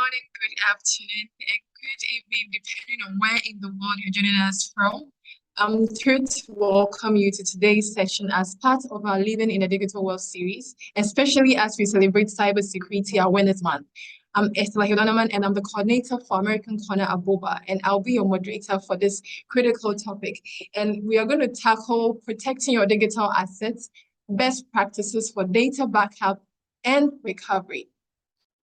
morning, good afternoon, and good evening, depending on where in the world you're joining us from. I'm thrilled to welcome you to today's session as part of our Living in a Digital World series, especially as we celebrate Cybersecurity Awareness Month. I'm Estela Hildonaman, and I'm the coordinator for American Corner Agbogba, and I'll be your moderator for this critical topic. And we are going to tackle protecting your digital assets, best practices for data backup and recovery.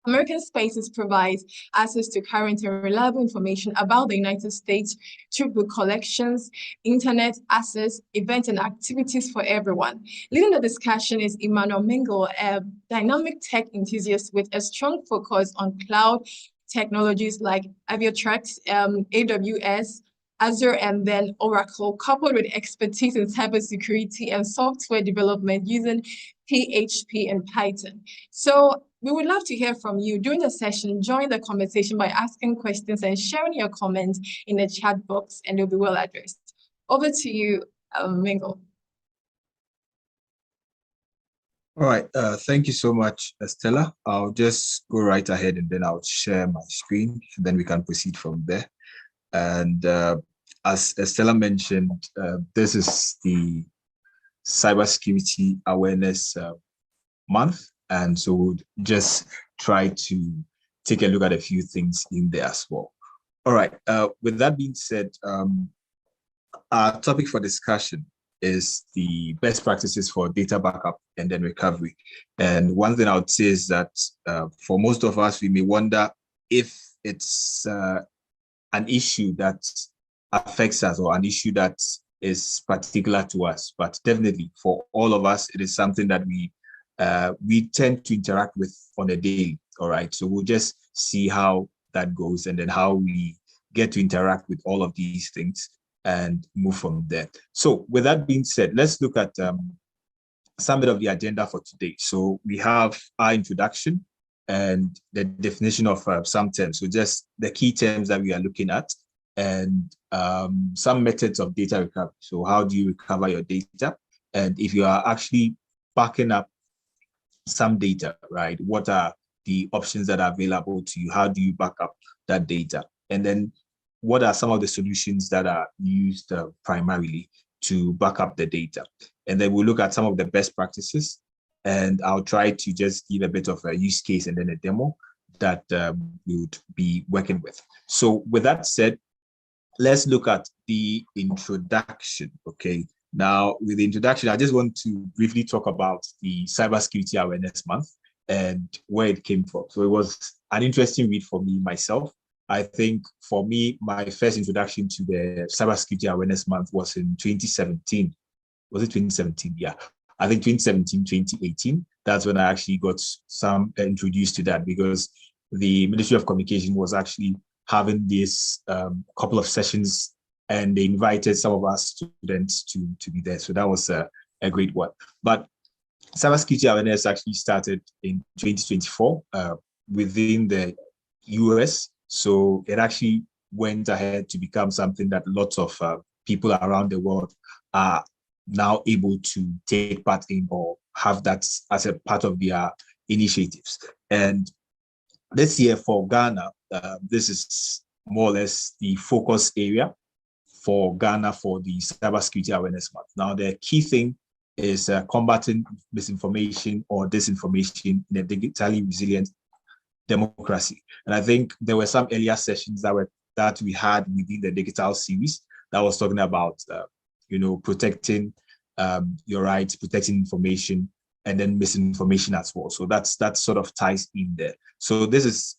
American Spaces provides access to current and reliable information about the United States through book collections, internet access, events, and activities for everyone. Leading the discussion is Emmanuel Mingle, a dynamic tech enthusiast with a strong focus on cloud technologies like AWS, AWS, Azure, and then Oracle, coupled with expertise in cybersecurity and software development using PHP and Python. So we would love to hear from you. During the session, join the conversation by asking questions and sharing your comments in the chat box, and they'll be well addressed. Over to you, Mingle. All right, thank you so much, Estella. I'll just go right ahead and then I'll share my screen, and then we can proceed from there. And as Estella mentioned, this is the Cybersecurity Awareness Month. And so we'll just try to take a look at a few things in there as well. All right, with that being said, our topic for discussion is the best practices for data backup and then recovery. And one thing I would say is that for most of us, we may wonder if it's an issue that affects us or an issue that is particular to us, but definitely for all of us, it is something that we tend to interact with on a daily. All right, so we'll just see how that goes and then how we get to interact with all of these things and move from there. So with that being said, let's look at some bit of the agenda for today. So we have our introduction and the definition of some terms. So just the key terms that we are looking at, and some methods of data recovery. So how do you recover your data? And if you are actually backing up some data, right? What are the options that are available to you? How do you back up that data? And then what are some of the solutions that are used primarily to back up the data? And then we'll look at some of the best practices, and I'll try to just give a bit of a use case and then a demo that we would be working with. So with that said, let's look at the introduction, okay? Now, with the introduction, I just want to briefly talk about the Cybersecurity Awareness Month and where it came from. So it was an interesting read for me myself. I think for me, my first introduction to the Cybersecurity Awareness Month was in 2017. Was it 2017? Yeah, I think 2017, 2018. That's when I actually got introduced to that, because the Ministry of Communication was actually having this couple of sessions, and they invited some of our students to be there. So that was a great one. But cybersecurity awareness actually started in 2024 within the US. So it actually went ahead to become something that lots of people around the world are now able to take part in or have that as a part of their initiatives. And this year for Ghana, this is more or less the focus area for Ghana for the Cybersecurity Awareness Month. Now, the key thing is combating misinformation or disinformation in a digitally resilient democracy. And I think there were some earlier sessions that we had within the digital series that was talking about, protecting your rights, protecting information, and then misinformation as well. So that sort of ties in there. So this is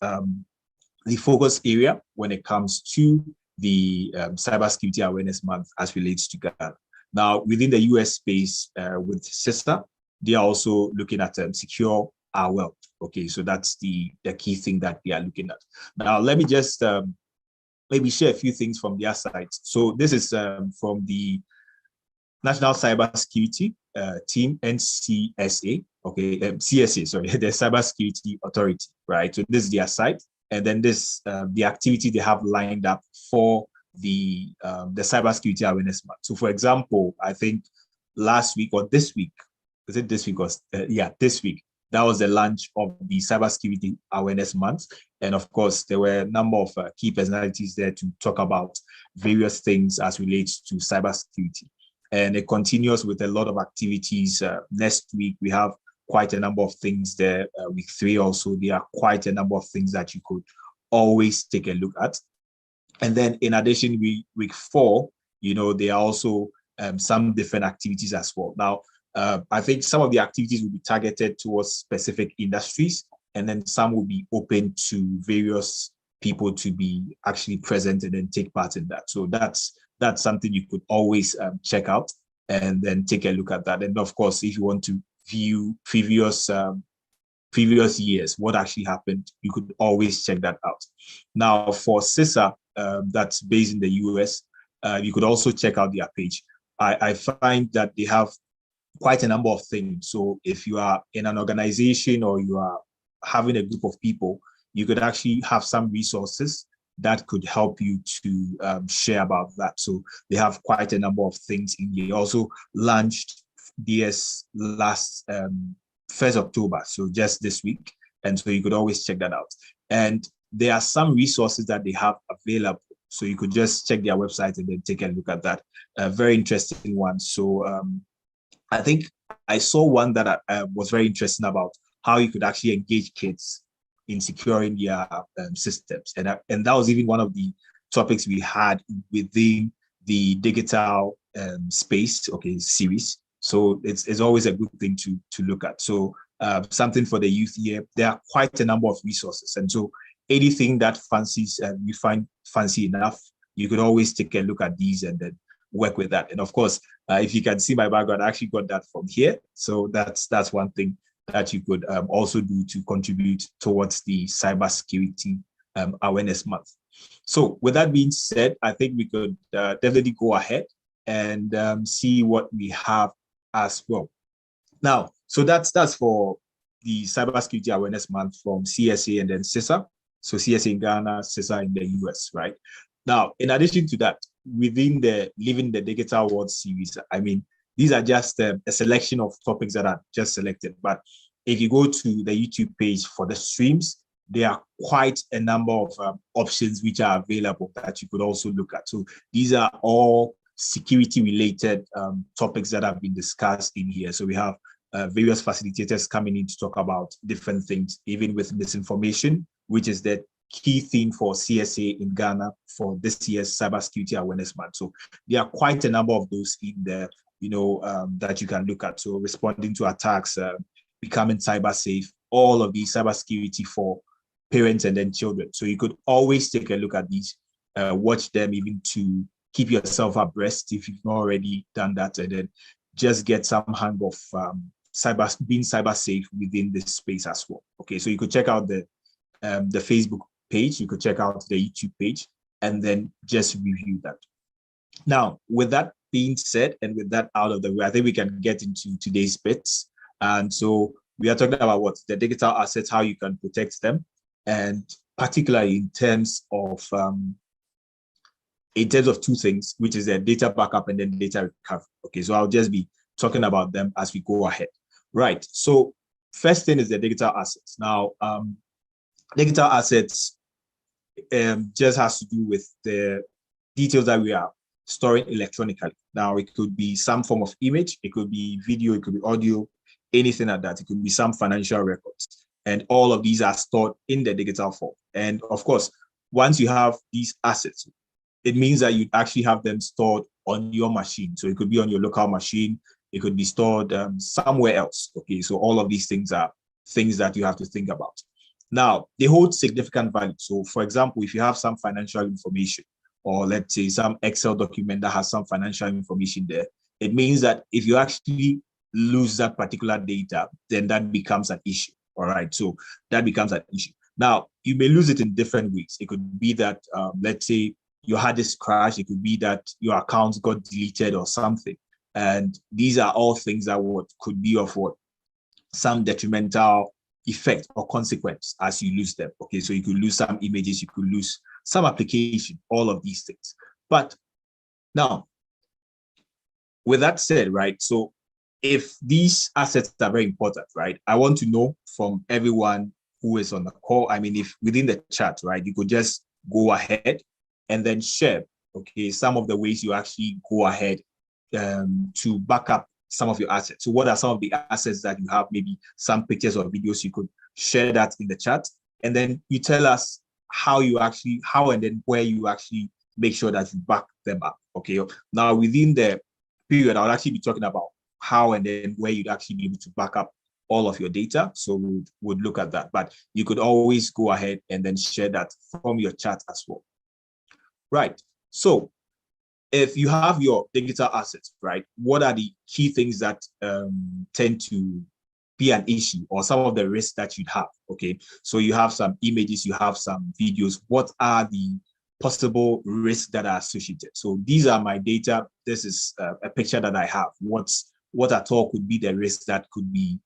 the focus area when it comes to the Cybersecurity Awareness Month as relates to Ghana. Now, within the US space with CISA, they are also looking at secure our wealth. Okay, so that's the key thing that they are looking at. Now, let me just maybe share a few things from their side. So this is from the National Cybersecurity Team, NCSA, okay, CSA, sorry, the Cybersecurity Authority, right? So this is their site, and then this the activity they have lined up for the Cybersecurity Awareness Month. So, for example, I think last week or this week, is it this week or yeah, this week that was the launch of the Cybersecurity Awareness Month. And of course, there were a number of key personalities there to talk about various things as relates to cybersecurity. And it continues with a lot of activities. Next week, we have quite a number of things there. Week 3 also, there are quite a number of things that you could always take a look at. And then in addition, week 4, there are also some different activities as well. Now, I think some of the activities will be targeted towards specific industries, and then some will be open to various people to be actually present and then take part in that. So that's something you could always check out and then take a look at that. And of course, if you want to view previous years, what actually happened, you could always check that out. Now, for CISA, that's based in the US, you could also check out their page. I find that they have quite a number of things. So if you are in an organization or you are having a group of people, you could actually have some resources that could help you to share about that. So they have quite a number of things in here. Also launched DS last 1st October, so just this week. And so you could always check that out. And there are some resources that they have available. So you could just check their website and then take a look at that. A very interesting one. So I think I saw one that was very interesting about how you could actually engage kids in securing their systems. And that was even one of the topics we had within the digital space, series. So it's always a good thing to look at. So something for the youth here. There are quite a number of resources. And so anything that you find fancy enough, you could always take a look at these and then work with that. And of course, if you can see my background, I actually got that from here. So that's one thing that you could also do to contribute towards the Cybersecurity Awareness Month. So with that being said, I think we could definitely go ahead and see what we have as well. Now, so that's for the Cybersecurity Awareness Month from CSA and then CISA. So CSA in Ghana, CISA in the US, right? Now, in addition to that, within the Living the Digital World series, I mean, these are just a selection of topics that are just selected. But if you go to the YouTube page for the streams, there are quite a number of options which are available that you could also look at. So these are all security-related topics that have been discussed in here. So we have various facilitators coming in to talk about different things, even with misinformation, which is the key theme for CSA in Ghana for this year's Cybersecurity Awareness Month. So there are quite a number of those in there, that you can look at. So responding to attacks, becoming cyber safe, all of these cybersecurity for parents and then children. So you could always take a look at these, watch them even to keep yourself abreast if you've not already done that, and then just get some hang of being cyber safe within this space as well. Okay, so you could check out the Facebook page, you could check out the YouTube page, and then just review that. Now, with that being said, and with that out of the way, I think we can get into today's bits. And so we are talking about what the digital assets, how you can protect them, and particularly in terms of two things, which is the data backup and then data recovery. Okay, so I'll just be talking about them as we go ahead. Right. So first thing is the digital assets. Now, digital assets just has to do with the details that we are storing electronically. Now, it could be some form of image, it could be video, it could be audio, anything like that. It could be some financial records. And all of these are stored in the digital form. And of course, once you have these assets, it means that you actually have them stored on your machine. So it could be on your local machine. It could be stored somewhere else. Okay, so all of these things are things that you have to think about. Now, they hold significant value. So for example, if you have some financial information, or let's say some Excel document that has some financial information there, it means that if you actually lose that particular data, then that becomes an issue. All right, so that becomes an issue. Now, you may lose it in different ways. It could be that, let's say, your hard disk crashed. It could be that your account got deleted or something. And these are all things that could be of some detrimental effect or consequence as you lose them. Okay, so you could lose some images, you could lose some application, all of these things. But now, with that said, right, so if these assets are very important, right? I want to know from everyone who is on the call. I mean, if within the chat, right, you could just go ahead and then share, okay, some of the ways you actually go ahead to back up some of your assets. So what are some of the assets that you have? Maybe some pictures or videos, you could share that in the chat. And then you tell us how and then where you actually make sure that you back them up. Okay. Now within the period, I'll actually be talking about how and then where you'd actually be able to back up all of your data. So we'd look at that. But you could always go ahead and then share that from your chat as well. Right. So if you have your digital assets, right, what are the key things that tend to be an issue, or some of the risks that you'd have? Okay, so you have some images, you have some videos. What are the possible risks that are associated? So these are my data. This is a picture that I have. What at all could be the risks that could be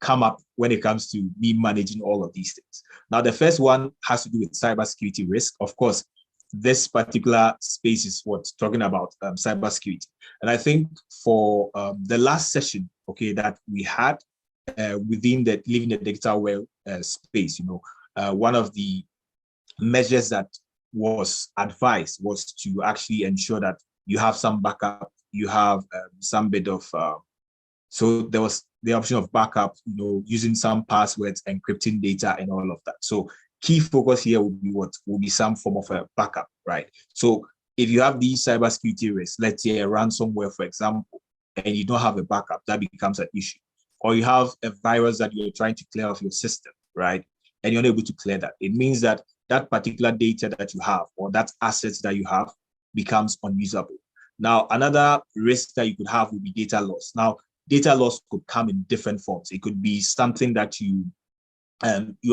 come up when it comes to me managing all of these things? Now, the first one has to do with cybersecurity risk. Of course, this particular space is what's talking about cybersecurity. And I think for the last session, okay, that we had within the Living the Digital World space, one of the measures that was advised was to actually ensure that you have some backup, you have some bit of, so there was the option of backup, using some passwords, encrypting data and all of that. So key focus here will be some form of a backup, right? So if you have these cybersecurity risks, let's say a ransomware, for example, and you don't have a backup, that becomes an issue. Or you have a virus that you're trying to clear off your system, right? And you're not able to clear that. It means that that particular data that you have, or that assets that you have, becomes unusable. Now, another risk that you could have would be data loss. Now, data loss could come in different forms. It could be something that you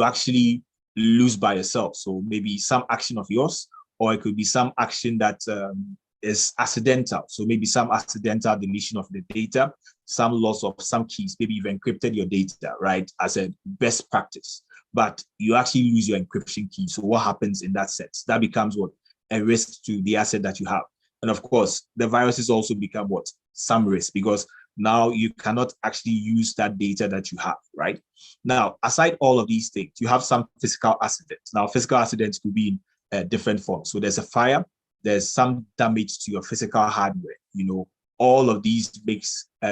actually lose by yourself. So maybe some action of yours, or it could be some action that is accidental. So maybe some accidental deletion of the data, some loss of some keys. Maybe you've encrypted your data, right, as a best practice, but you actually lose your encryption key. So what happens in that sense? That becomes what? A risk to the asset that you have. And of course, the viruses also become what? Some risk, because now you cannot actually use that data that you have, right? Now, aside all of these things, you have some physical accidents. Now, physical accidents could be in different forms. So there's a fire, there's some damage to your physical hardware. All of these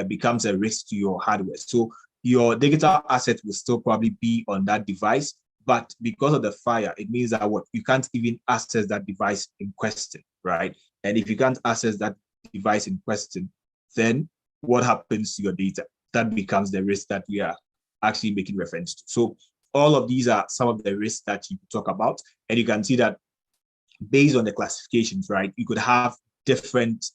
becomes a risk to your hardware. So your digital asset will still probably be on that device, but because of the fire, it means that you can't even access that device in question, right? And if you can't access that device in question, then what happens to your data? That becomes the risk that we are actually making reference to. So all of these are some of the risks that you talk about. And you can see that based on the classifications, right, you could have different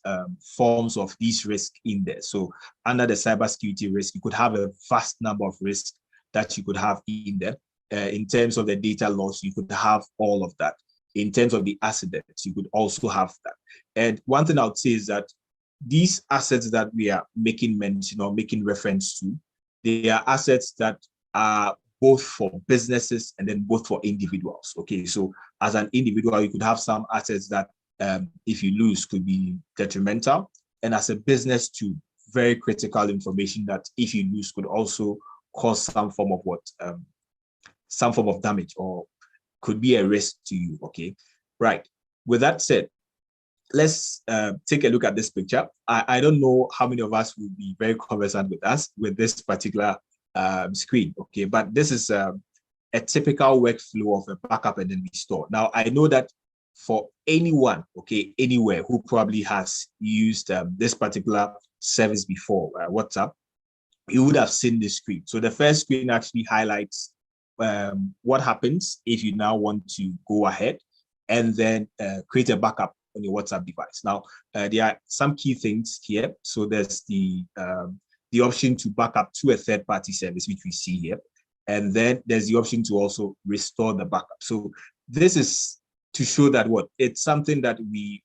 forms of these risks in there. So under the cybersecurity risk, you could have a vast number of risks that you could have in there. In terms of the data loss, you could have all of that. In terms of the accidents, you could also have that. And one thing I would say is that these assets that we are making mention or making reference to, they are assets that are both for businesses and then both for individuals. Okay, so as an individual, you could have some assets that if you lose could be detrimental. And as a business too, very critical information that if you lose could also cause some form of damage or could be a risk to you. Okay, right. With that said, let's take a look at this picture. I don't know how many of us will be very conversant with this particular screen, okay, but this is a typical workflow of a backup and then restore. Now, I know that for anyone, okay, anywhere who probably has used this particular service before, WhatsApp, you would have seen this screen. So the first screen actually highlights what happens if you now want to go ahead and then create a backup on your WhatsApp device. Now, there are some key things here. So there's the option to back up to a third-party service, which we see here. And then there's the option to also restore the backup. So this is to show that it's something that we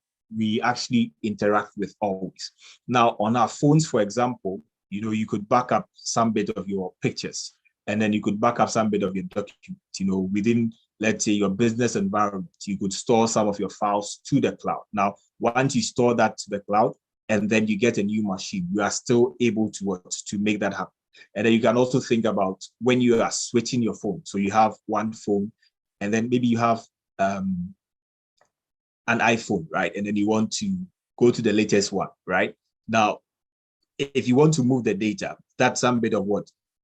actually interact with always. Now, on our phones, for example, you could back up some bit of your pictures, and then you could back up some bit of your document, within, let's say, your business environment. You could store some of your files to the cloud. Now, once you store that to the cloud, and then you get a new machine, you are still able to make that happen. And then you can also think about when you are switching your phone. So you have one phone, and then maybe you have an iPhone, right? And then you want to go to the latest one, right? Now, if you want to move the data, that's some bit of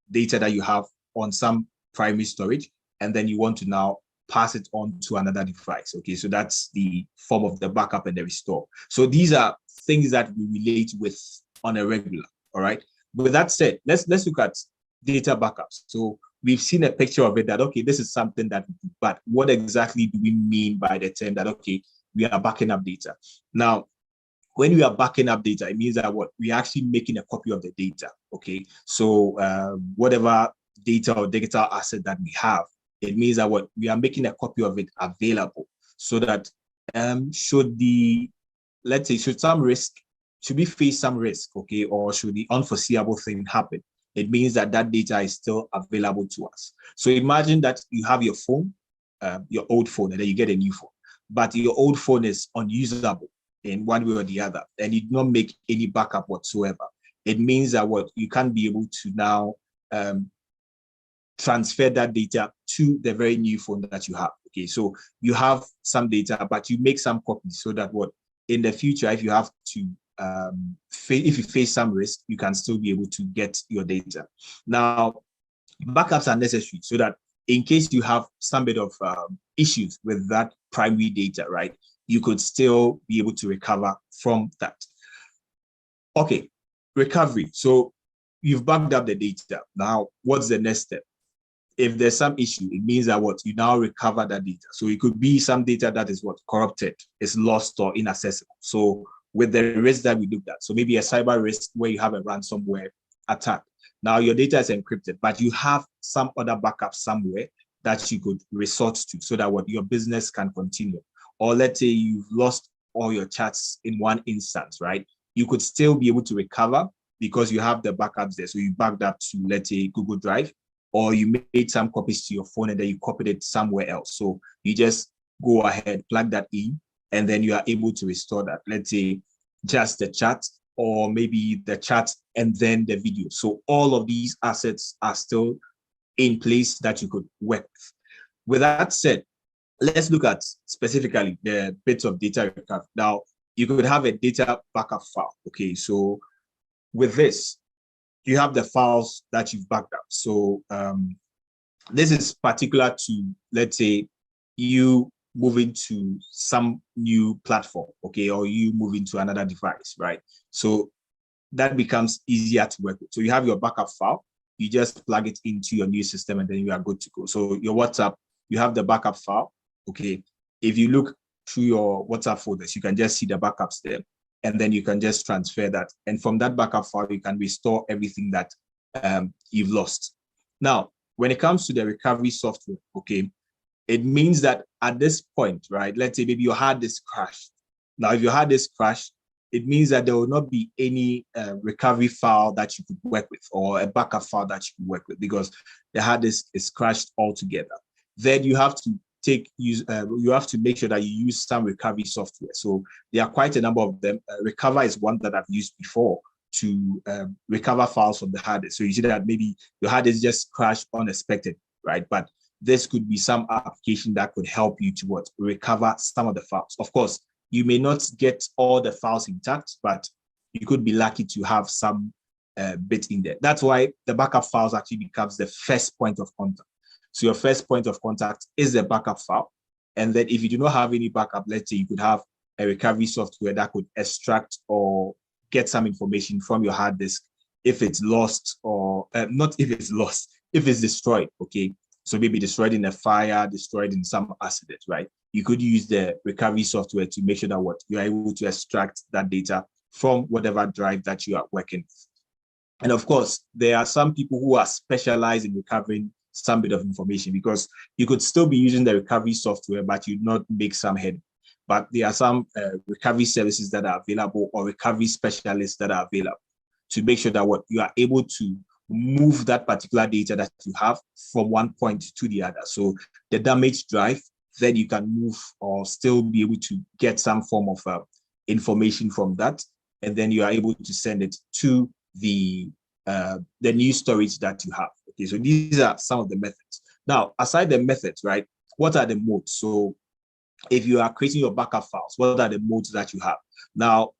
data that you have on some primary storage, and then you want to now pass it on to another device. Okay, so that's the form of the backup and the restore. So these are things that we relate with on a regular. All right. With that said, let's look at data backups. So we've seen a picture of it that, okay, this is something that, but what exactly do we mean by the term that, okay, we are backing up data? Now, when we are backing up data, it means that we're actually making a copy of the data. Okay, so whatever data or digital asset that we have, it means that we are making a copy of it available, so that should we face some risk, okay, or should the unforeseeable thing happen, it means that that data is still available to us. So imagine that you have your phone, your old phone, and then you get a new phone, but your old phone is unusable in one way or the other, and you do not make any backup whatsoever. It means that you can't be able to now transfer that data to the very new phone that you have. Okay, so you have some data, but you make some copies so that in the future, if you have to, if you face some risk, you can still be able to get your data. Now, backups are necessary so that in case you have some bit of issues with that primary data, right, you could still be able to recover from that. Okay, recovery. So you've backed up the data. Now, what's the next step? If there's some issue, it means that you now recover that data. So it could be some data that is corrupted, is lost or inaccessible. So with the risk that we looked at, so maybe a cyber risk where you have a ransomware attack. Now your data is encrypted, but you have some other backup somewhere that you could resort to so that your business can continue. Or let's say you've lost all your chats in one instance, right? You could still be able to recover because you have the backups there. So you backed up to, let's say, Google Drive, or you made some copies to your phone and then you copied it somewhere else. So you just go ahead, plug that in, and then you are able to restore that. Let's say just the chat, or maybe the chat and then the video. So all of these assets are still in place that you could work with. With that said, let's look at specifically the bits of data recovery. Now, you could have a data backup file. Okay, so with this, you have the files that you've backed up. So this is particular to, let's say, you moving to some new platform, okay, or you moving to another device, right? So that becomes easier to work with. So you have your backup file, you just plug it into your new system and then you are good to go. So your WhatsApp, you have the backup file, okay. If you look through your WhatsApp folders, you can just see the backups there. And then you can just transfer that. And from that backup file, you can restore everything that you've lost. Now, when it comes to the recovery software, okay, it means that at this point, right, let's say maybe your hard disk crashed. Now, if your hard disk crashed, it means that there will not be any recovery file that you could work with or a backup file that you could work with because the hard disk is crashed altogether. Then you have to you have to make sure that you use some recovery software. So there are quite a number of them. Recover is one that I've used before to recover files from the hard disk. So you see that maybe your hard disk just crashed unexpected, right? But this could be some application that could help you to recover some of the files. Of course, you may not get all the files intact, but you could be lucky to have some bit in there. That's why the backup files actually becomes the first point of contact. So your first point of contact is the backup file. And then if you do not have any backup, let's say you could have a recovery software that could extract or get some information from your hard disk if it's lost or not if it's lost, if it's destroyed, okay? So maybe destroyed in a fire, destroyed in some accident, right? You could use the recovery software to make sure that you are able to extract that data from whatever drive that you are working with. And of course, there are some people who are specialized in recovering some bit of information because you could still be using the recovery software, but you not make some head. But there are some recovery services that are available or recovery specialists that are available to make sure that you are able to move that particular data that you have from one point to the other. So the damaged drive, then you can move or still be able to get some form of information from that. and then you are able to send it to the new storage that you have. Okay, so these are some of the methods. Now, aside the methods, right, what are the modes? So if you are creating your backup files, what are the modes that you have? Now,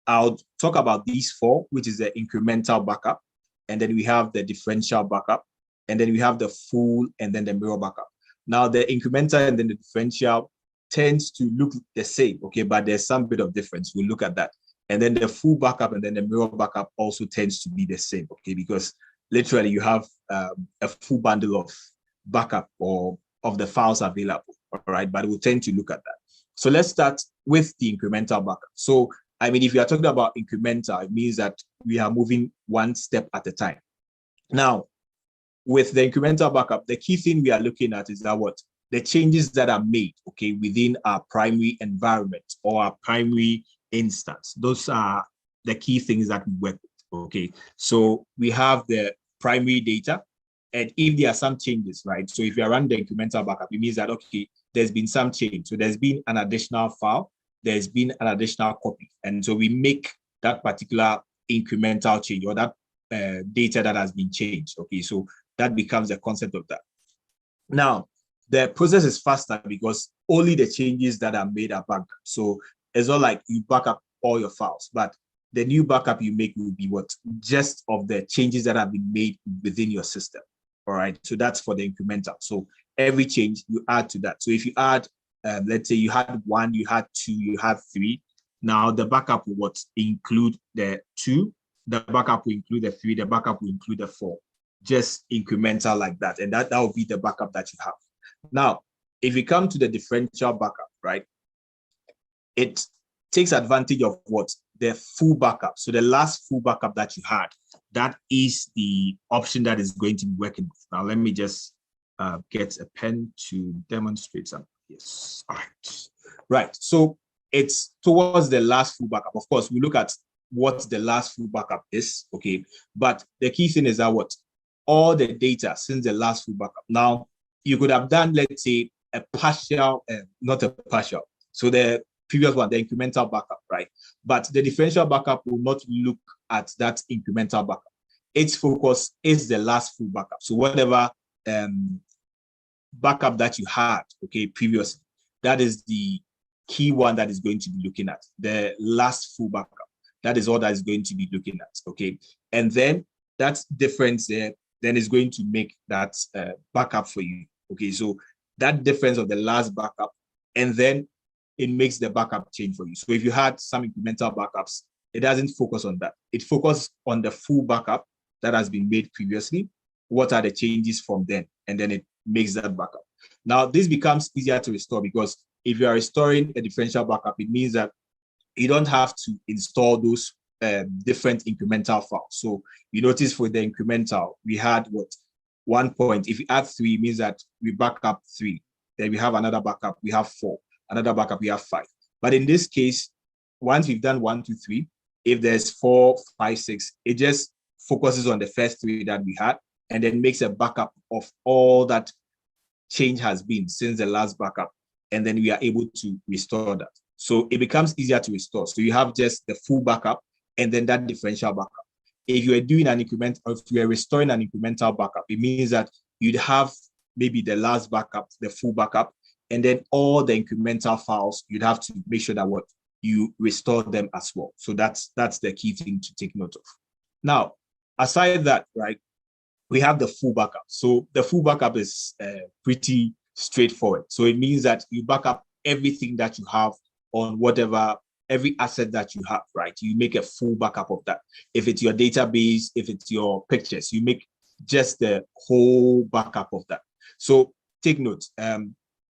I'll talk about these four, which is the incremental backup, and then we have the differential backup, and then we have the full, and then the mirror backup. Now, the incremental and then the differential tends to look the same, okay, but there's some bit of difference. We'll look at that. And then the full backup and then the mirror backup also tends to be the same, okay, because literally you have a full bundle of backup or of the files available, all right, but we'll tend to look at that. So let's start with the incremental backup. So, I mean, if you are talking about incremental, it means that we are moving one step at a time. Now, with the incremental backup, the key thing we are looking at is that what? The changes that are made, okay, within our primary environment or our primary instance. Those are the key things that we work with, okay? So we have the primary data, and if there are some changes, right? So if you are running the incremental backup, it means that, okay, there's been some change. So there's been an additional file, there's been an additional copy. And so we make that particular incremental change or that data that has been changed, okay? So that becomes the concept of that. Now, the process is faster because only the changes that are made are backed up. So it's not like you back up all your files, but the new backup you make will be what? Just of the changes that have been made within your system. All right. So that's for the incremental. So every change you add to that. So if you add, let's say you had 1, you had 2, you had 3. Now the backup will what? Include the 2, the backup will include the 3, the backup will include the 4. Just incremental like that. And that will be the backup that you have. Now, if you come to the differential backup, right, it takes advantage of what? The full backup. So the last full backup that you had, that is the option that is going to be working with. Now, let me just get a pen to demonstrate something. Yes. All right. Right. So it's towards the last full backup. Of course, we look at what the last full backup is, okay? But the key thing is that what? All the data since the last full backup. Now, you could have done, let's say, a partial, not a partial. So the previous one, the incremental backup, right? But the differential backup will not look at that incremental backup. Its focus is the last full backup. So whatever backup that you had, okay, previously, that is the key one that is going to be looking at, the last full backup. That is all that is going to be looking at, okay? And then that difference there, then is going to make that backup for you. Okay, so that difference of the last backup, and then it makes the backup change for you. So if you had some incremental backups, it doesn't focus on that. It focuses on the full backup that has been made previously. What are the changes from then? And then it makes that backup. Now, this becomes easier to restore because if you are restoring a differential backup, it means that you don't have to install those different incremental files. So you notice for the incremental, we had what? 1 point. If you add 3, it means that we back up 3. Then we have another backup, we have 4. Another backup, we have 5. But in this case, once we've done 1, 2, 3, if there's 4, 5, 6, it just focuses on the first 3 that we had and then makes a backup of all that change has been since the last backup. And then we are able to restore that. So it becomes easier to restore. So you have just the full backup and then that differential backup. If you are doing an increment, or if you are restoring an incremental backup, it means that you'd have maybe the last backup, the full backup, and then all the incremental files, you'd have to make sure that what you restore them as well. So that's the key thing to take note of. Now, aside that, right, we have the full backup. So the full backup is pretty straightforward. So it means that you back up everything that you have on whatever, every asset that you have, right? You make a full backup of that. If it's your database, if it's your pictures, you make just the whole backup of that. So take note.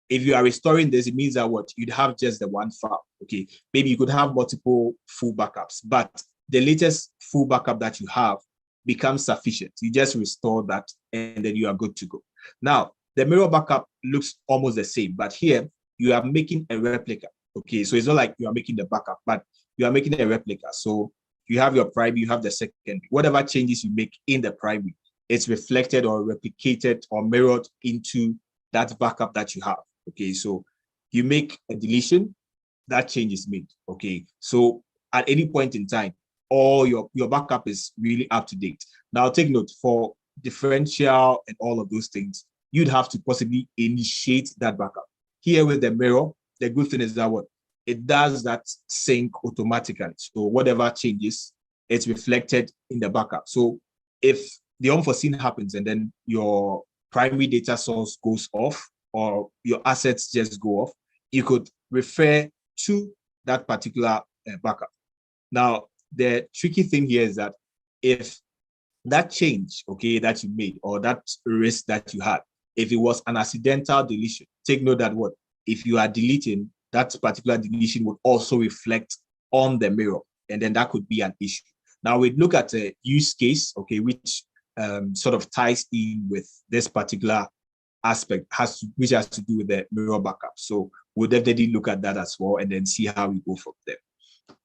If you are restoring this, it means that what you'd have just the one file. Okay, maybe you could have multiple full backups, but the latest full backup that you have becomes sufficient. You just restore that and then you are good to go. Now, the mirror backup looks almost the same, but here you are making a replica. Okay, so it's not like you are making the backup, but you are making a replica. So you have your primary, you have the secondary. Whatever changes you make in the primary, it's reflected or replicated or mirrored into that backup that you have. Okay, so you make a deletion, that change is made. Okay, so at any point in time, or your backup is really up to date. Now, take note, for differential and all of those things, you'd have to possibly initiate that backup. Here with the mirror, the good thing is that what it does that sync automatically. So whatever changes, it's reflected in the backup. So if the unforeseen happens and then your primary data source goes off or your assets just go off, you could refer to that particular backup. Now, the tricky thing here is that if that change, okay, that you made, or that risk that you had, if it was an accidental deletion, take note that what if you are deleting, that particular deletion would also reflect on the mirror, and then that could be an issue. Now we look at a use case, okay, which sort of ties in with this particular aspect, which has to do with the mirror backup. So we'll definitely look at that as well, and then see how we go from there.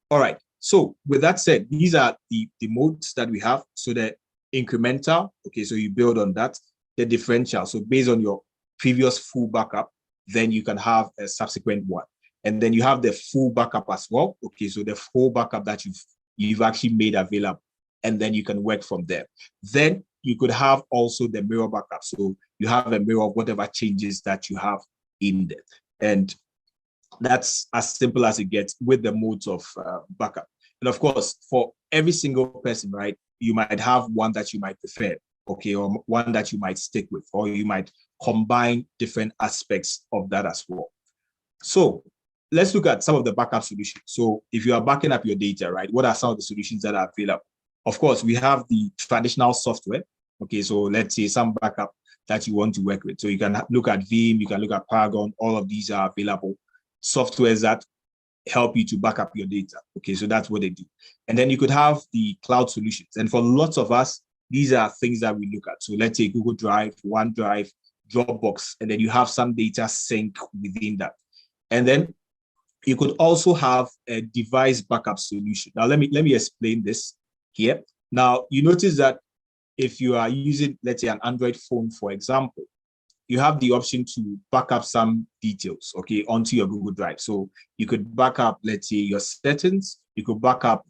All right. So with that said, these are the modes that we have. So the incremental, okay, so you build on that. The differential, so based on your previous full backup, then you can have a subsequent one. And then you have the full backup as well. Okay, so the full backup that you've actually made available, and then you can work from there. Then you could have also the mirror backup. So you have a mirror of whatever changes that you have in there. And that's as simple as it gets with the modes of backup. And of course, for every single person, right, you might have one that you might prefer, okay, or one that you might stick with, or you might combine different aspects of that as well. So let's look at some of the backup solutions. So if you are backing up your data, right, what are some of the solutions that are available? Of course, we have the traditional software. Okay, so let's say some backup that you want to work with. So you can look at Veeam, you can look at Paragon, all of these are available softwares that help you to back up your data. Okay, so that's what they do. And then you could have the cloud solutions. And for lots of us, these are things that we look at. So let's say Google Drive, OneDrive, Dropbox, and then you have some data sync within that. And then you could also have a device backup solution. Now, let me explain this here. Now, you notice that if you are using, let's say, an Android phone, for example, you have the option to back up some details, okay, onto your Google Drive. So you could back up, let's say, your settings. You could back up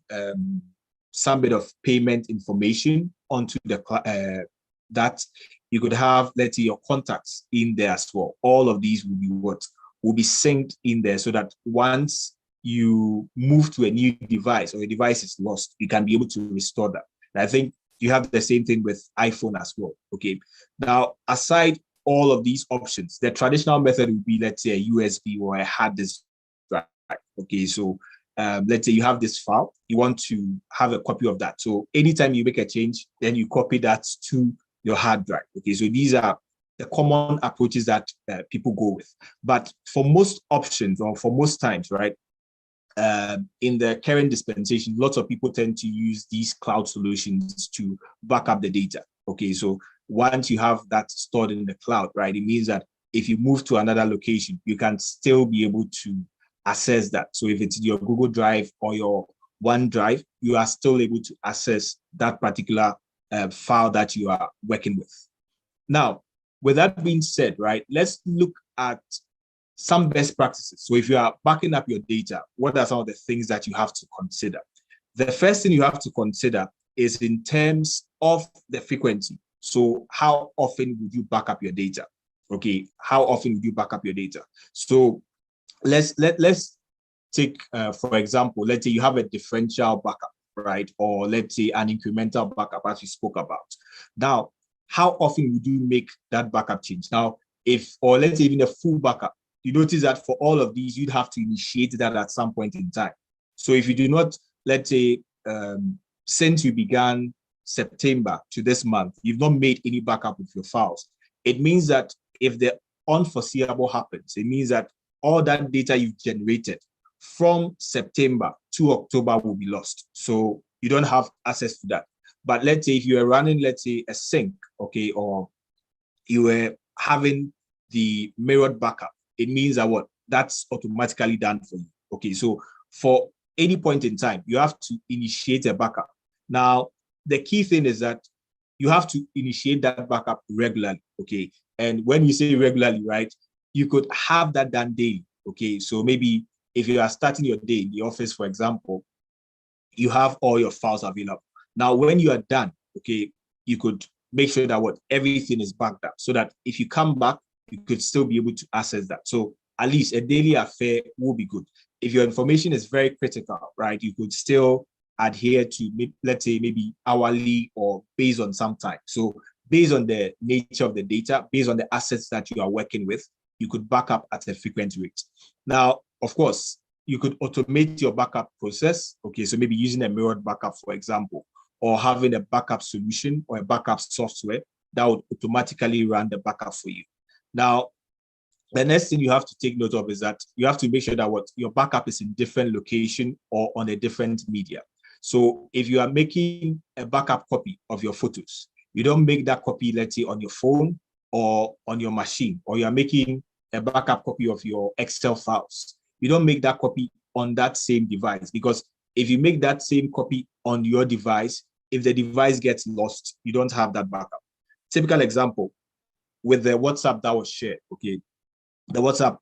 some bit of payment information onto the that. You could have, let's say, your contacts in there as well. All of these will be will be synced in there, so that once you move to a new device or a device is lost, you can be able to restore that. And I think you have the same thing with iPhone as well. Okay. Now, aside all of these options, the traditional method would be, let's say, a USB or a hard disk drive. Okay, so let's say you have this file, you want to have a copy of that. So anytime you make a change, then you copy that to your hard drive. Okay, so these are the common approaches that people go with. But for most options, or for most times, right, in the current dispensation, lots of people tend to use these cloud solutions to back up the data. Okay, so once you have that stored in the cloud, right, it means that if you move to another location, you can still be able to access that. So if it's your Google Drive or your OneDrive, you are still able to access that particular file that you are working with. Now, with that being said, right, let's look at some best practices. So if you are backing up your data, what are some of the things that you have to consider? The first thing you have to consider is in terms of the frequency. So how often would you back up your data? Okay, how often would you back up your data? So let's take, for example, let's say you have a differential backup, right? Or let's say an incremental backup, as we spoke about. Now, how often would you make that backup change? Now, or let's say even a full backup, you notice that for all of these, you'd have to initiate that at some point in time. So if you do not, let's say, since you began September to this month, you've not made any backup with your files, it means that if the unforeseeable happens, it means that all that data you've generated from September to October will be lost. So you don't have access to that. But let's say if you are running, let's say, a sync, okay, or you were having the mirrored backup, it means that that's automatically done for you. Okay, so for any point in time, you have to initiate a backup. Now, the key thing is that you have to initiate that backup regularly. Okay, and when you say regularly, right, you could have that done daily. Okay, so maybe if you are starting your day in the office, for example, you have all your files available. Now, when you are done, okay, you could make sure that what everything is backed up so that if you come back, you could still be able to access that. So at least a daily affair will be good. If your information is very critical, right, you could still adhere to, let's say, maybe hourly or based on some time. So based on the nature of the data, based on the assets that you are working with, you could back up at a frequent rate. Now, of course, you could automate your backup process. Okay, so maybe using a mirrored backup, for example, or having a backup solution or a backup software that would automatically run the backup for you. Now, the next thing you have to take note of is that you have to make sure that what your backup is in different location or on a different media. So if you are making a backup copy of your photos, you don't make that copy, let's say, on your phone or on your machine, or you're making a backup copy of your Excel files. You don't make that copy on that same device, because if you make that same copy on your device, if the device gets lost, you don't have that backup. Typical example with the WhatsApp that was shared, okay, the WhatsApp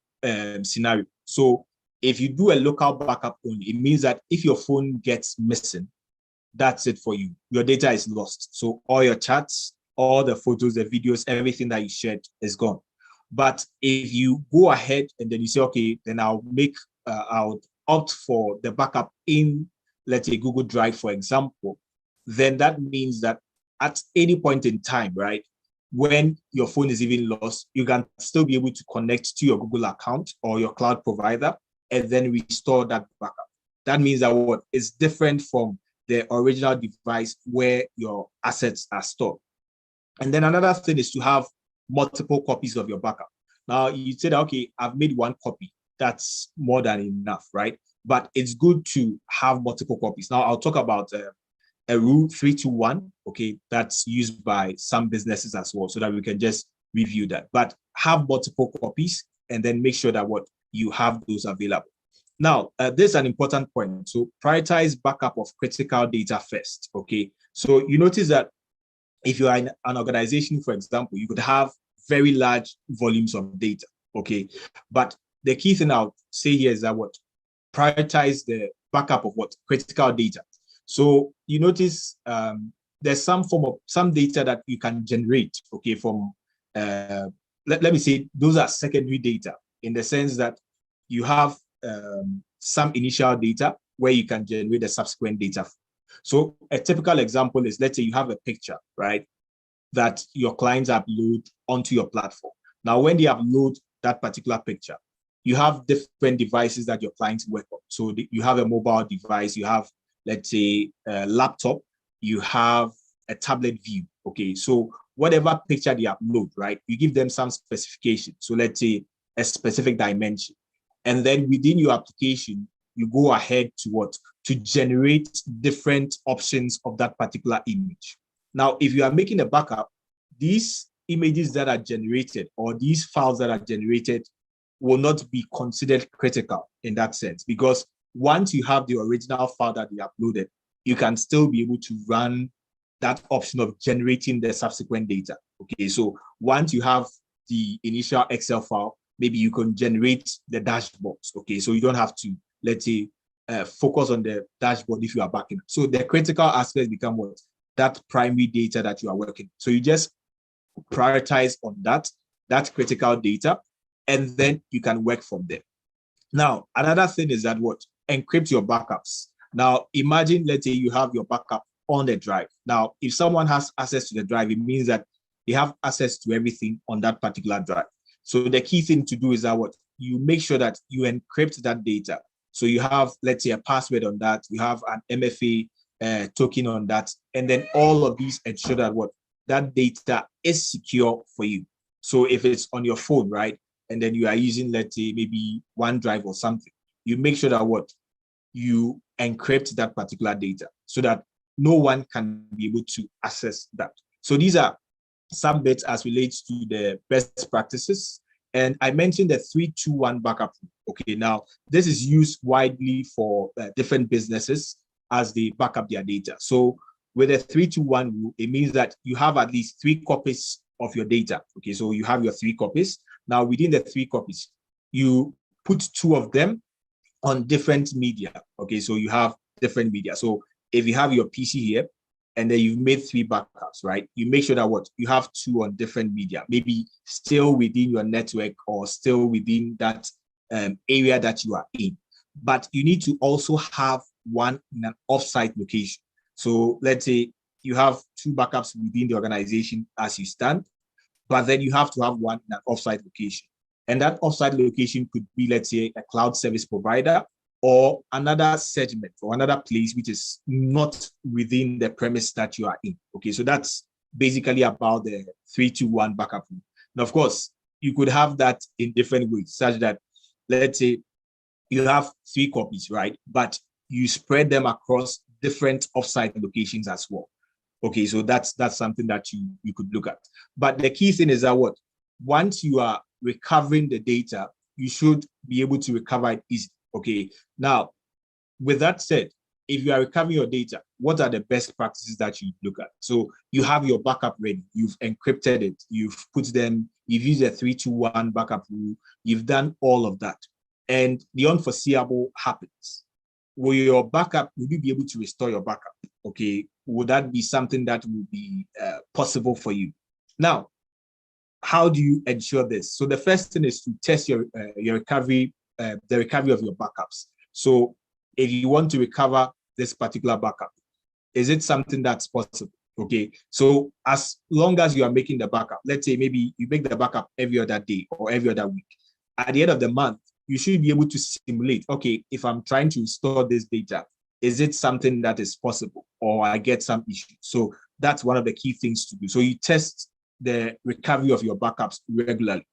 scenario. So if you do a local backup only, it means that if your phone gets missing, that's it for you. Your data is lost. So all your chats, all the photos, the videos, everything that you shared is gone. But if you go ahead and then you say, okay, then I'll opt for the backup in, let's say, Google Drive, for example, then that means that at any point in time, right, when your phone is even lost, you can still be able to connect to your Google account or your cloud provider and then restore that backup. That means that what is different from the original device where your assets are stored. And then another thing is to have multiple copies of your backup. Now, you said, okay, I've made one copy. That's more than enough, right? But it's good to have multiple copies. Now, I'll talk about a rule 321, okay, that's used by some businesses as well, so that we can just review that. But have multiple copies and then make sure that what you have those available. Now, this is an important point. So prioritize backup of critical data first, okay? So you notice that if you are in an organization, for example, you could have very large volumes of data, okay? But the key thing I'll say here is that what prioritize the backup of what critical data. So you notice there's some data that you can generate, okay, from, let me say, those are secondary data in the sense that you have some initial data where you can generate the subsequent data. So a typical example is, let's say you have a picture, right, that your clients upload onto your platform. Now, when they upload that particular picture, you have different devices that your clients work on. So you have a mobile device, you have, let's say, a laptop, you have a tablet view, okay? So whatever picture they upload, right, you give them some specification. So let's say a specific dimension. And then within your application, you go ahead to what? To generate different options of that particular image. Now, if you are making a backup, these images that are generated or these files that are generated will not be considered critical in that sense, because once you have the original file that you uploaded, you can still be able to run that option of generating the subsequent data. Okay, so once you have the initial Excel file, maybe you can generate the dashboards. Okay, so you don't have to, let's say, focus on the dashboard if you are backing up. So the critical aspects become what? That primary data that you are working. So you just prioritize on that critical data, and then you can work from there. Now, another thing is that what? Encrypt your backups. Now, imagine, let's say you have your backup on the drive. Now, if someone has access to the drive, it means that they have access to everything on that particular drive. So the key thing to do is that what? You make sure that you encrypt that data. So you have, let's say, a password on that, you have an MFA token on that, and then all of these ensure that what? That data is secure for you. So if it's on your phone, right, and then you are using, let's say, maybe OneDrive or something, you make sure that what? You encrypt that particular data so that no one can be able to access that. So these are some bits as relates to the best practices. And I mentioned the 3-2-1 backup. Okay, now this is used widely for different businesses as they back up their data. So with a 3-2-1 rule, it means that you have at least 3 copies of your data. Okay, so you have your 3 copies. Now within the 3 copies, you put 2 of them on different media. Okay, so you have different media. So if you have your PC here, and then you've made 3 backups, right? You make sure that what you have 2 on different media, maybe still within your network or still within that area that you are in. But you need to also have one in an offsite location. So let's say you have 2 backups within the organization as you stand, but then you have to have one in an offsite location. And that offsite location could be, let's say, a cloud service provider or another segment or another place which is not within the premise that you are in. Okay, so that's basically about the 3-2-1 backup rule. Now, of course, you could have that in different ways, such that, let's say, you have 3 copies, right? But you spread them across different offsite locations as well. Okay, so that's something that you could look at. But the key thing is that what? Once you are recovering the data, you should be able to recover it easily. Okay, now, with that said, if you are recovering your data, what are the best practices that you look at? So you have your backup ready, you've encrypted it, you've put them, you've used a 3-2-1 backup rule, you've done all of that. And the unforeseeable happens. Will your backup, will you be able to restore your backup? Okay, would that be something that would be possible for you? Now, how do you ensure this? So the first thing is to test your recovery, the recovery of your backups. So if you want to recover this particular backup, is it something that's possible? Okay, so as long as you are making the backup, let's say maybe you make the backup every other day or every other week, at the end of the month, you should be able to simulate, okay, if I'm trying to store this data, is it something that is possible or I get some issues? So that's one of the key things to do. So you test the recovery of your backups regularly.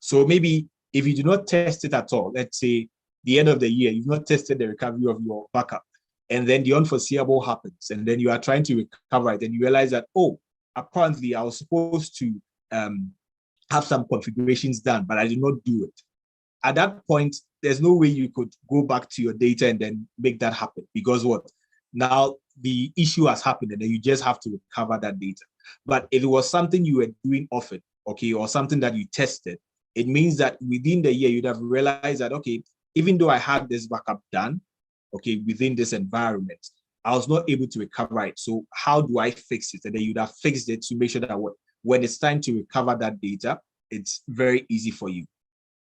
So maybe if you do not test it at all, let's say the end of the year, you've not tested the recovery of your backup, and then the unforeseeable happens, and then you are trying to recover it, and you realize that, oh, apparently I was supposed to have some configurations done, but I did not do it. At that point, there's no way you could go back to your data and then make that happen, because what? Now the issue has happened, and then you just have to recover that data. But if it was something you were doing often, okay, or something that you tested, it means that within the year, you'd have realized that, okay, even though I had this backup done, okay, within this environment, I was not able to recover it. So how do I fix it? And then you'd have fixed it to make sure that when it's time to recover that data, it's very easy for you.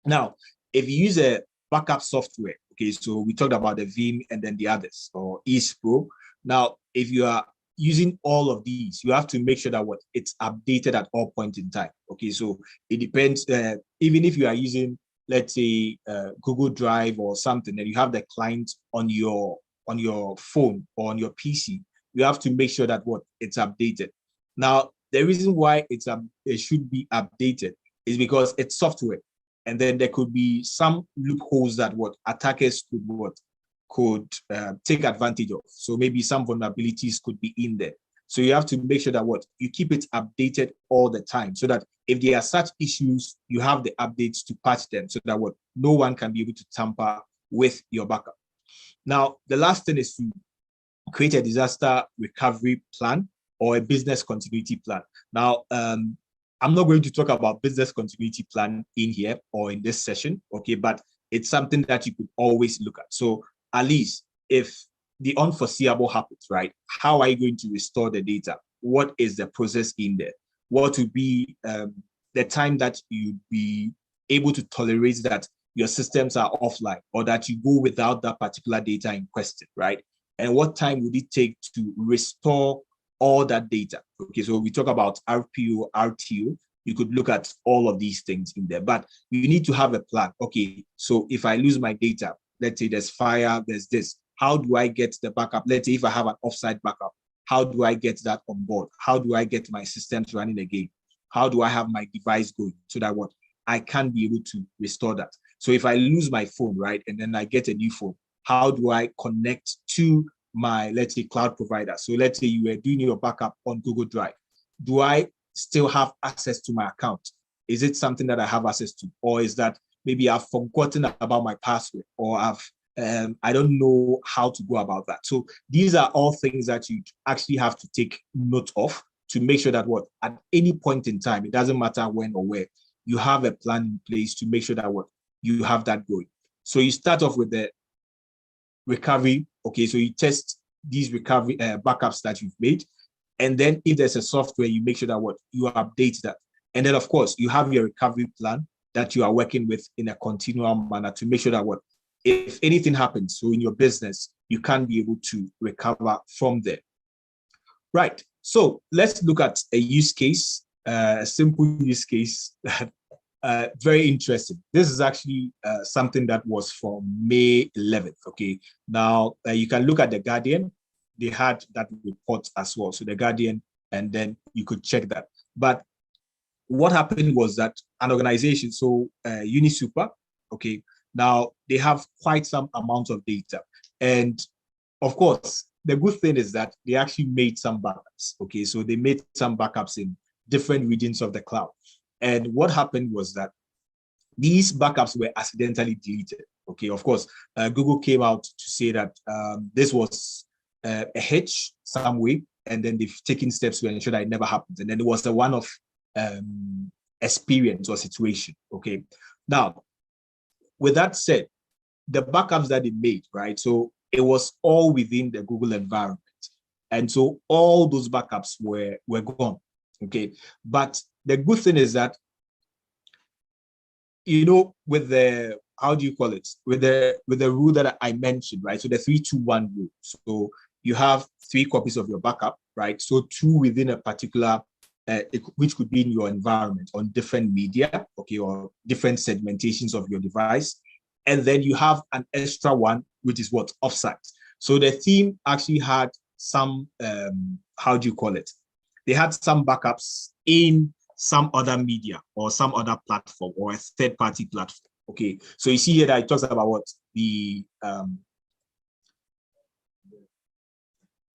Now, if you use a backup software, okay, so we talked about the Vim and then the others, or EastPro. Now, if you are using all of these, you have to make sure that it's updated at all points in time. Okay, so it depends. Even if you are using, let's say, Google Drive or something, and you have the client on your phone or on your PC, you have to make sure that it's updated. Now, the reason why it should be updated is because it's software, and then there could be some loopholes that attackers could take advantage of. So maybe some vulnerabilities could be in there. So you have to make sure that you keep it updated all the time, so that if there are such issues, you have the updates to patch them, so that no one can be able to tamper with your backup. Now, the last thing is to create a disaster recovery plan or a business continuity plan. Now, I'm not going to talk about business continuity plan in here or in this session, okay, but it's something that you could always look at. So at least if the unforeseeable happens, right? How are you going to restore the data? What is the process in there? What would be the time that you'd be able to tolerate that your systems are offline, or that you go without that particular data in question, right? And what time would it take to restore all that data? Okay, so we talk about RPO, RTO. You could look at all of these things in there, but you need to have a plan. Okay, so if I lose my data, let's say there's fire, there's this, how do I get the backup? Let's say if I have an offsite backup, how do I get that on board? How do I get my systems running again? How do I have my device going so that I can be able to restore that? So if I lose my phone, right, and then I get a new phone, how do I connect to my, let's say, cloud provider? So let's say you were doing your backup on Google Drive. Do I still have access to my account? Is it something that I have access to? Or is that maybe I've forgotten about my password, or I don't know how to go about that? So these are all things that you actually have to take note of to make sure that at any point in time, it doesn't matter when or where, you have a plan in place to make sure that you have that going. So you start off with the recovery Okay, so you test these recovery backups that you've made. And then if there's a software, you make sure that what you update that. And then of course you have your recovery plan that you are working with in a continual manner to make sure that what if anything happens, so in your business, you can be able to recover from there. Right. So let's look at a use case, a simple use case that very interesting. This is actually something that was from May 11th. Okay. Now you can look at the Guardian. They had that report as well. So the Guardian, and then you could check that. But what happened was that an organization, so UniSuper, okay, now they have quite some amount of data. And of course, the good thing is that they actually made some backups. Okay, so they made some backups in different regions of the cloud. And what happened was that these backups were accidentally deleted. Okay, of course, Google came out to say that this was a hitch some way, and then they've taken steps to ensure that it never happens. And then it was a one-off experience or situation. Okay, now with that said, the backups that they made, right? So it was all within the Google environment, and so all those backups were gone. Okay, but the good thing is that, you know, with the, how do you call it, with the rule that I mentioned, right? So the 3-2-1 rule. So you have 3 copies of your backup, right? So 2 within a particular which could be in your environment on different media, okay, or different segmentations of your device. And then you have an extra one, which is what, offsite. So the team actually had some, how do you call it? They had some backups in some other media or some other platform or a third-party platform. Okay, so you see here that it talks about what the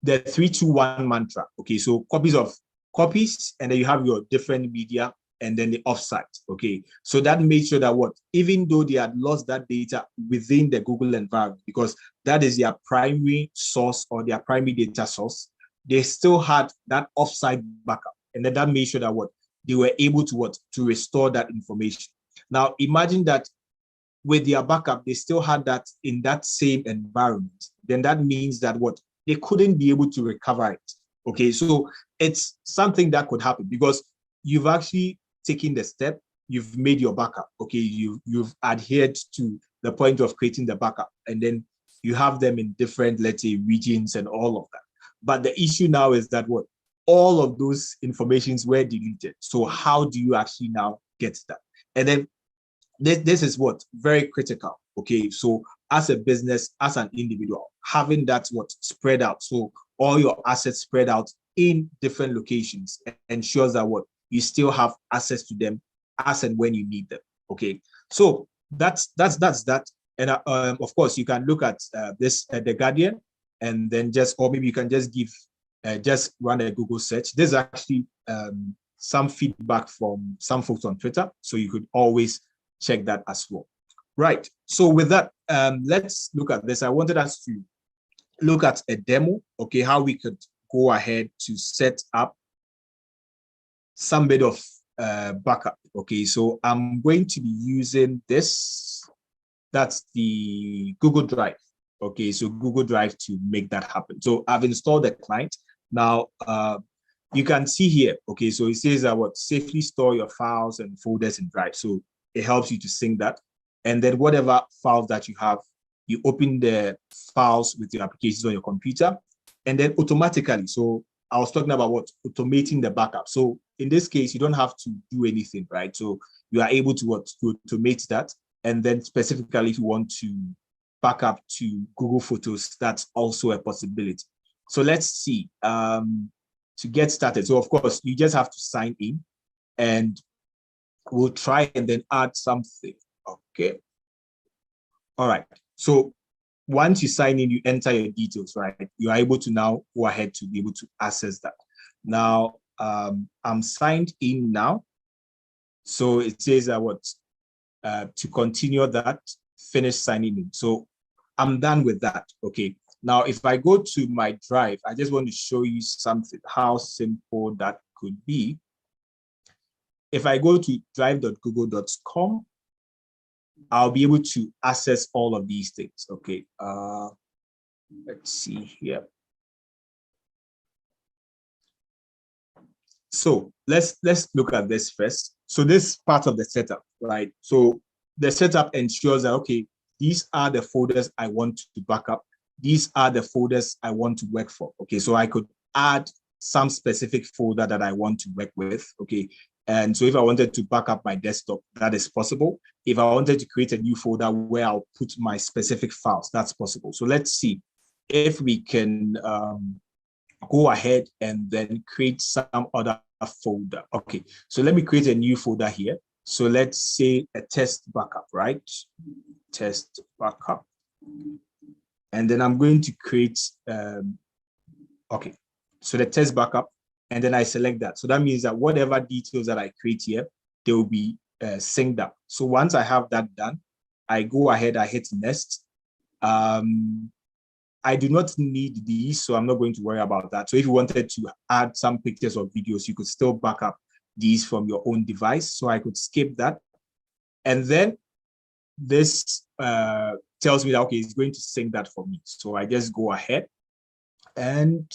3-2-1 mantra. Okay, so copies, and then you have your different media, and then the offsite. Okay, so that made sure that what, even though they had lost that data within the Google environment, because that is their primary source or their primary data source, they still had that offsite backup, and then that made sure that what, they were able to what, to restore that information. Now imagine that with their backup, they still had that in that same environment. Then that means that what, they couldn't be able to recover it. Okay, so it's something that could happen because you've actually taken the step, you've made your backup. Okay, you've adhered to the point of creating the backup, and then you have them in different, let's say, regions and all of that. But the issue now is that what, all of those informations were deleted. So how do you actually now get that? And then this is what, very critical. Okay, so as a business, as an individual, having that what, spread out, so all your assets spread out in different locations ensures that what, you still have access to them as and when you need them. Okay, so that's that. And of course, you can look at this the Guardian, and then just, or maybe you can just give just run a Google search. There's actually some feedback from some folks on Twitter, so you could always check that as well. Right, so with that, let's look at this. I wanted us to look at a demo, okay, how we could go ahead to set up some bit of backup. Okay, so I'm going to be using this. That's the Google Drive. Okay, so Google Drive to make that happen. So I've installed the client. Now, you can see here, okay, so it says that what, safely store your files and folders in Drive. So it helps you to sync that. And then whatever files that you have, you open the files with your applications on your computer, and then automatically, so I was talking about what, automating the backup. So in this case, you don't have to do anything, right? So you are able to what, to automate that. And then specifically, if you want to back up to Google Photos, that's also a possibility. So let's see, to get started. So of course, you just have to sign in, and we'll try and then add something. Okay. All right. So once you sign in, you enter your details, right? You are able to now go ahead to be able to access that. Now, I'm signed in now. So it says that what, to continue that, finish signing in. So I'm done with that. Okay. Now, if I go to my Drive, I just want to show you something, how simple that could be. If I go to drive.google.com, I'll be able to access all of these things. Okay. Let's see here. So let's look at this first. So this part of the setup, right? So the setup ensures that, okay, these are the folders I want to back up. These are the folders I want to work for. Okay, so I could add some specific folder that I want to work with. Okay, and so if I wanted to back up my desktop, that is possible. If I wanted to create a new folder where I'll put my specific files, that's possible. So let's see if we can go ahead and then create some other folder. Okay, so let me create a new folder here. So let's say a test backup, right? Test backup. And then I'm going to create, okay, so the test backup, and then I select that. So that means that whatever details that I create here, they will be synced up. So once I have that done, I go ahead, I hit next. I do not need these, so I'm not going to worry about that. So if you wanted to add some pictures or videos, you could still back up these from your own device. So I could skip that. And then this tells me that, okay, it's going to sync that for me. So I just go ahead and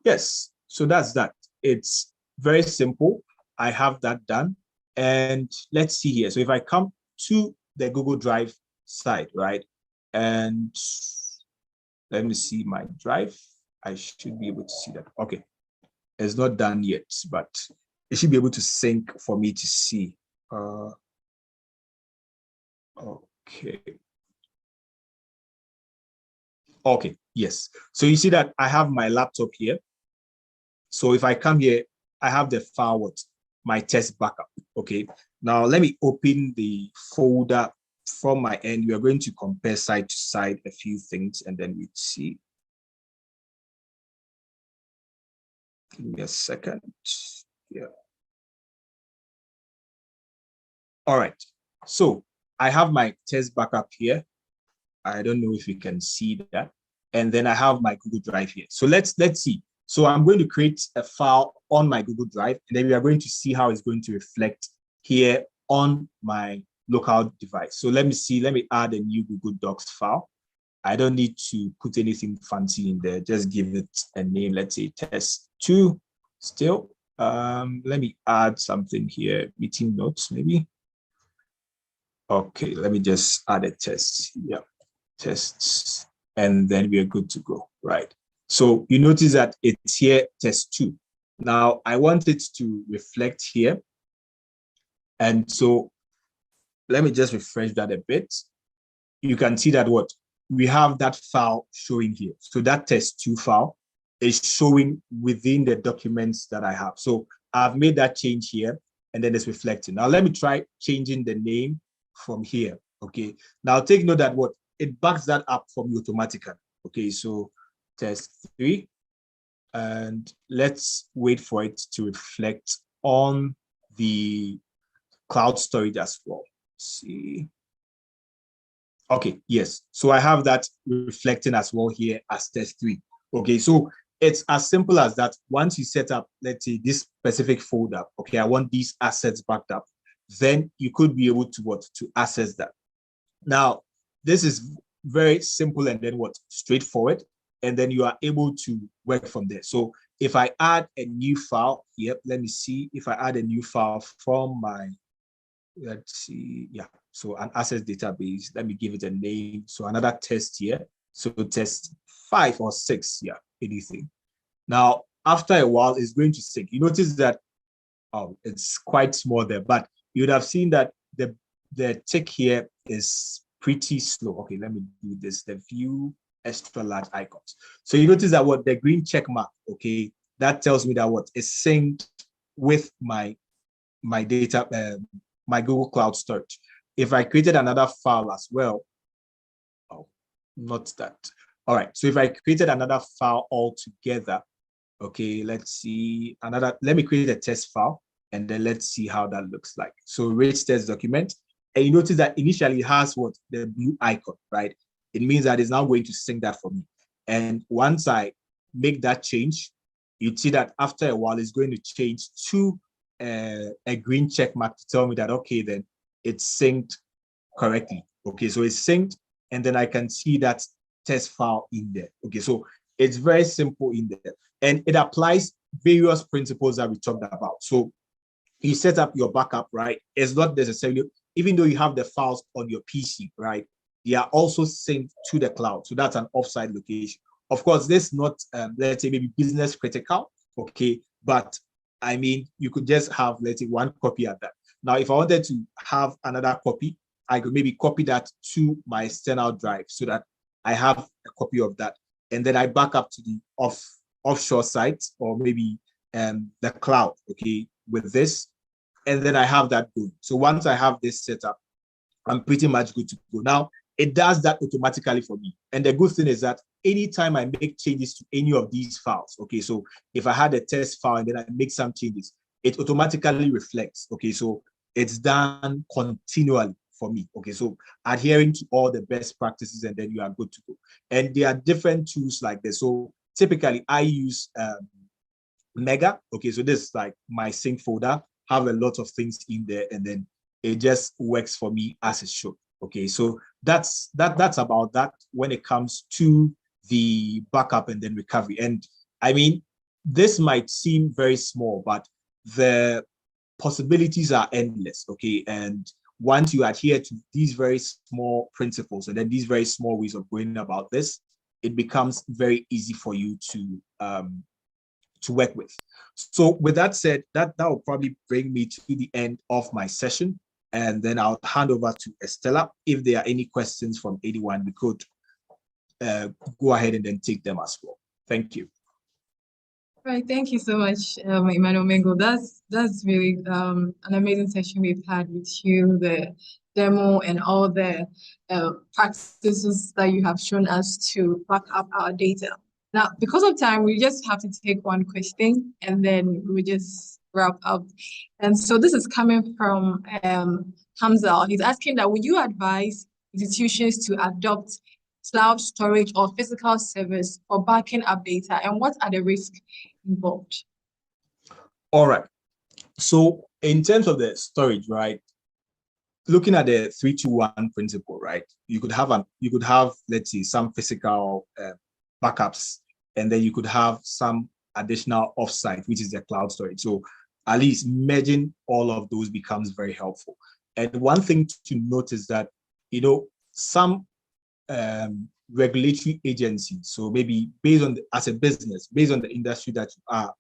yes, so that's that. It's very simple. I have that done. And let's see here. So if I come to the Google Drive side, right? And let me see my drive. I should be able to see that. Okay, it's not done yet, but it should be able to sync for me to see. Okay. Okay, yes. So you see that I have my laptop here. So if I come here, I have the file, what? My test backup. Okay. Now let me open the folder from my end. We are going to compare side to side a few things, and then we see. Give me a second. Yeah. All right. So I have my test backup here. I don't know if you can see that. And then I have my Google Drive here. So let's see. So I'm going to create a file on my Google Drive, and then we are going to see how it's going to reflect here on my local device. So let me see. Let me add a new Google Docs file. I don't need to put anything fancy in there. Just give it a name. Let's say test2 still. Let me add something here. Meeting notes, maybe. Okay, let me just add a test. Yeah, tests, and then we are good to go, right? So you notice that it's here, test2. Now I want it to reflect here. And so let me just refresh that a bit. You can see that what? We have that file showing here. So that test2 file is showing within the documents that I have. So I've made that change here, and then it's reflecting. Now let me try changing the name from here. Okay. Now take note that what? It backs that up for me automatically. Okay, so test3, and let's wait for it to reflect on the cloud storage as well. Let's see. Okay, yes. So I have that reflecting as well here as test3. Okay, so it's as simple as that. Once you set up, let's say, this specific folder, okay, I want these assets backed up, then you could be able to what? To access that. Now, this is very simple and then what? Straightforward. And then you are able to work from there. So if I add a new file, yep, let me see. If I add a new file from my, let's see, yeah. So an access database, let me give it a name. So another test here. So test 5 or 6, yeah, anything. Now, after a while, it's going to sync. You notice that it's quite small there, but you would have seen that the tick here is pretty slow. Okay, let me do this. The view extra large icons. So you notice that what? The green check mark, okay, that tells me that what? It's synced with my data, my Google Cloud storage. If I created another file as well, oh, not that. All right, so if I created another file altogether, okay, let's see another, let me create a test file, and then let's see how that looks like. So rich test document, and you notice that initially it has what? The blue icon, right? It means that it's now going to sync that for me. And once I make that change, you see that after a while, it's going to change to a green check mark to tell me that, okay, then it's synced correctly. Okay, so it's synced, and then I can see that test file in there. Okay, so it's very simple in there. And it applies various principles that we talked about. So you set up your backup, right? It's not necessarily, even though you have the files on your PC, right? They are also synced to the cloud. So that's an offsite location. Of course, this is not, let's say, maybe business critical, okay? But I mean, you could just have, let's say, one copy of that. Now, if I wanted to have another copy, I could maybe copy that to my external drive so that I have a copy of that. And then I back up to the offshore site or maybe the cloud, okay, with this. And then I have that going. So once I have this set up, I'm pretty much good to go. Now, it does that automatically for me. And the good thing is that anytime I make changes to any of these files, okay, so if I had a test file and then I make some changes, it automatically reflects, okay, so it's done continually for me, okay, so adhering to all the best practices and then you are good to go. And there are different tools like this. So typically I use Mega, okay, so this is like my sync folder, have a lot of things in there and then it just works for me as it should. Okay, so that's about that when it comes to the backup and then recovery. And I mean, this might seem very small, but the possibilities are endless. Okay, and once you adhere to these very small principles and then these very small ways of going about this, it becomes very easy for you to work with. So with that said, that will probably bring me to the end of my session. And then I'll hand over to Estella. If there are any questions from anyone, we could go ahead and then take them as well. Thank you. Right, thank you so much, Emmanuel Mingle. That's really an amazing session we've had with you, the demo and all the practices that you have shown us to back up our data. Now, because of time, we just have to take one question and then we just wrap up. And so this is coming from Hamza. He's asking that would you advise institutions to adopt cloud storage or physical service for backing up data, and what are the risks involved? All right. So in terms of the storage, right? Looking at the 3-2-1 principle, right? You could have let's say some physical backups, and then you could have some additional offsite, which is the cloud storage. So at least merging all of those becomes very helpful. And one thing to note is that, you know, some regulatory agencies, so maybe based on as a business, based on the industry that you are,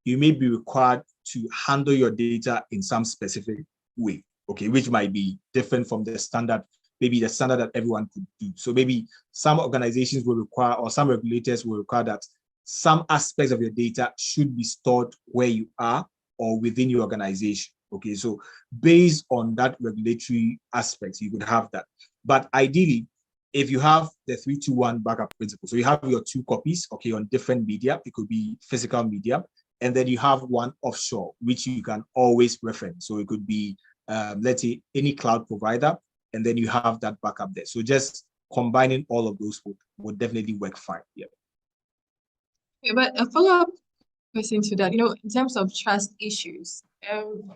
you may be required to handle your data in some specific way, okay, which might be different from the standard, maybe the standard that everyone could do. So maybe some organizations will require, or some regulators will require that some aspects of your data should be stored where you are or within your organization. Okay, so based on that regulatory aspects, you could have that. But ideally, if you have the 3-2-1 backup principle, so you have your 2 copies, okay, on different media, it could be physical media, and then you have one offshore, which you can always reference. So it could be, let's say, any cloud provider, and then you have that backup there. So just combining all of those would definitely work fine. Yeah. Okay, but a follow-up question to that, you know, in terms of trust issues,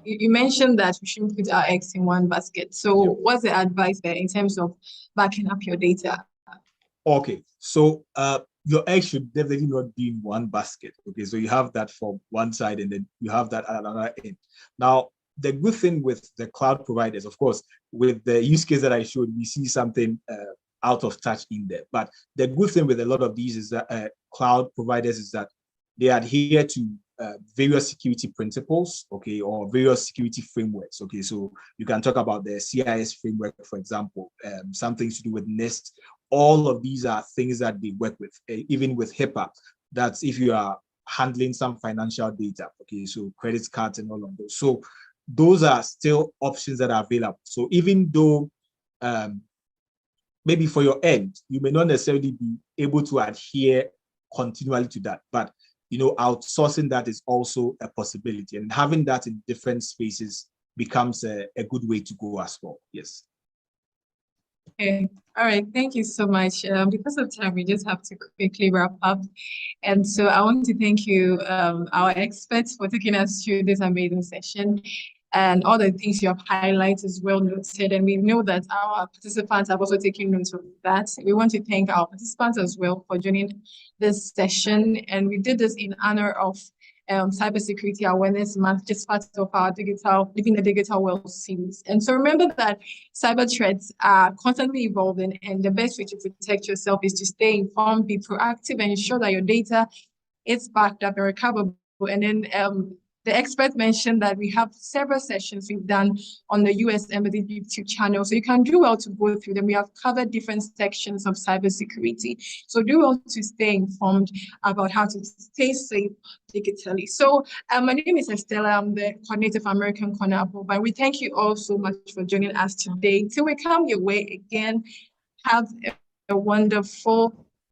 you mentioned that we shouldn't put our eggs in one basket. So what's the advice there in terms of backing up your data? Okay, so your eggs should definitely not be in one basket. Okay, so you have that from one side and then you have that at another end. Now, the good thing with the cloud providers, of course, with the use case that I showed, we see something out of touch in there. But the good thing with a lot of these is that cloud providers is that they adhere to various security principles, okay, or various security frameworks, okay. So you can talk about the CIS framework, for example, some things to do with NIST. All of these are things that they work with, even with HIPAA. That's if you are handling some financial data, okay, so credit cards and all of those. So those are still options that are available. So even though maybe for your end, you may not necessarily be able to adhere continually to that, but you know, outsourcing that is also a possibility, and having that in different spaces becomes a good way to go as well. Yes. Okay. All right. Thank you so much. Because of time, we just have to quickly wrap up. And so I want to thank you, our experts, for taking us through this amazing session. and all the things you have highlighted is well noted. And we know that our participants have also taken note of that. We want to thank our participants as well for joining this session. And we did this in honor of Cybersecurity Awareness Month, just part of our Living the Digital World series. And so remember that cyber threats are constantly evolving, and the best way to protect yourself is to stay informed, be proactive, and ensure that your data is backed up and recoverable. And then the expert mentioned that we have several sessions we've done on the US Embassy YouTube channel. So you can do well to go through them. We have covered different sections of cybersecurity. So do well to stay informed about how to stay safe digitally. So my name is Estella. I'm the coordinator for American Corner Agbogba. We thank you all so much for joining us today. Till we come your way again, have a wonderful